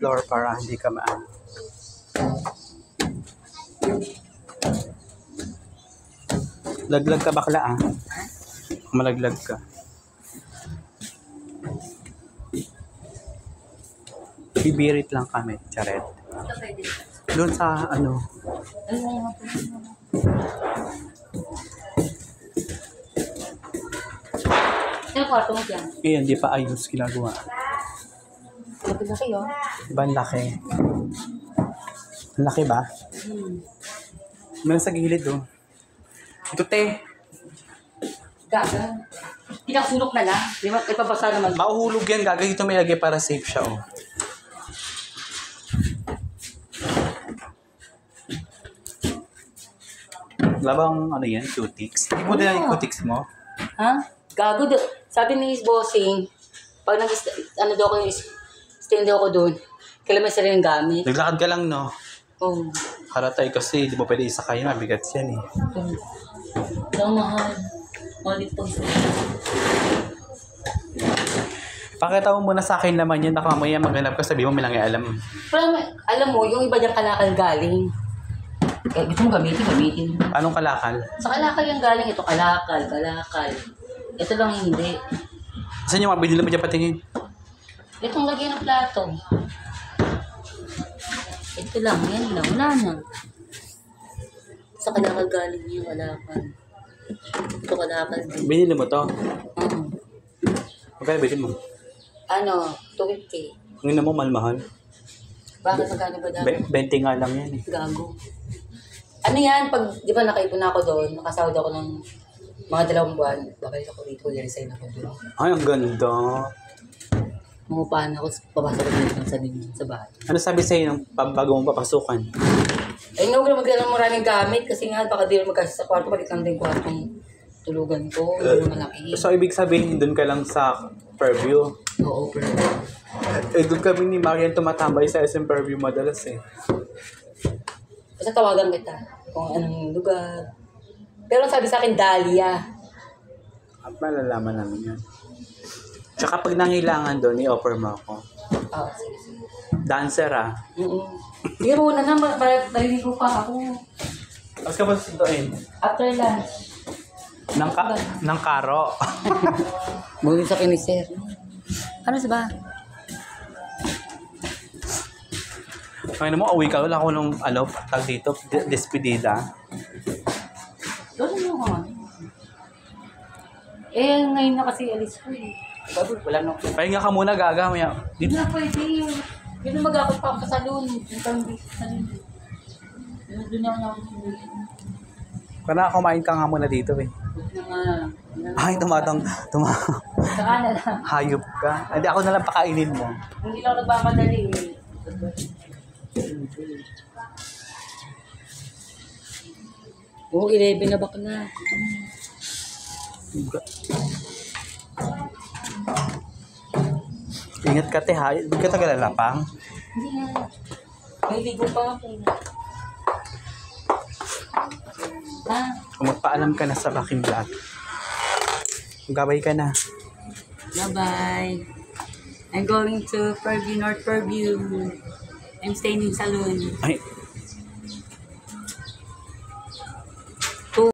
floor para hindi ka maano. Laglag ka bakla ah. Malaglag ka. Bibirit lang kami, charet. Doon sa ano. Ano kwarto mo dyan? Ngayon, di pa ayos ginagawa. Laki-laki yun. Diba ang laki? Ang laki ba? Meron sa gilid oh. Ito te. Gaga. Pinasulok na lang. Di ba? Ipabasa naman. Mauhulog yan, gagawin ito may lagay para safe siya oh. Labang ano yan, cutics. Hindi mo din yung cutics mo? Ha? Gago. Sabi ni Bossing, pag ano daw ko yung stand daw ko doon, kailan may sariling gamit. Naglakad ka lang no? Oo. Haratay kasi, di mo pwede isakay, mabigat yan eh. Ito mahal. Ulit po. Pakita mo muna sa akin naman yan, baka mamaya maghanap ka, sabi mo may lang alam. Pero alam mo, yung iba diyang kalakal galing. Kaya gusto mo gamitin. Anong kalakal? Sa kalakal yung galing, ito kalakal. Ito lang hindi. Saan yung mabili mo dyan patingin? Itong lagyan ng plato. Ito lang, yan lang. Wala na. Sa kalakal galing yung kalakal. Ito kalakal din. Binili mo to? Magkano bilhin mo? Ano, 250. Ngayon mo, mahal-mahal. Bakit magkano ba dati? 20 nga lang yan eh. Gago. Ano yan, pag, di ba nakaipon ako doon, nakasahod ako ng mga 2 buwan, babalik ako dito, resign ako doon. Ay, ang ganda. Mangupahan ako, papasok ko dito sa bahay. Ano sabi sa'yo nung bago mong papasukan? Ay, huwag na magdala ng maraming gamit kasi nga baka di rin magkasya sa kwarto, palit lang din kwartong tulugan ko, hindi malaki. So, ibig sabihin, doon ka lang sa Fairview? Oo, pero... Eh, doon kami ni Marian tumatambay sa SM Fairview madalas eh. Basta tawagan kita kung anong lugar. Pero sabi sa akin, Dahlia. At malalaman namin yan. Tsaka pag nangailangan doon, i-offer mo ako. Oo, sige. Dancer ah. Biro na naman, naliligo pa ako. Tapos ka ba susunduin? After lunch. Ng karo. Mungkin sa kinisir. Ano sa ba? Ngayon mo, uwi ka. Wala ko nung, tag dito, despedida. Doon mo ako. Ngayon na kasi alis ko eh. Wala na ako. Pahinga ka muna, gaga. Maya. Hindi na pwede. Hindi na mag-akot pa ako sa salon. Doon ako na ako. Kana kumain ka nga muna dito eh. Ay, Saka na lang. hayop ka. Hindi, ako na lang pakainin mo. Hindi lang nagpapadali eh. Oo, 11 na baka na. Ingat ka, te, ha? Hindi ka tagalalapang. Hindi nga. May ligo pa ako. Ha? Kung magpaalam ka na sa aking vlog. Gabay ka na. Bye-bye. I'm going to Fairview, North Fairview. I'm staying in saloon. Ay,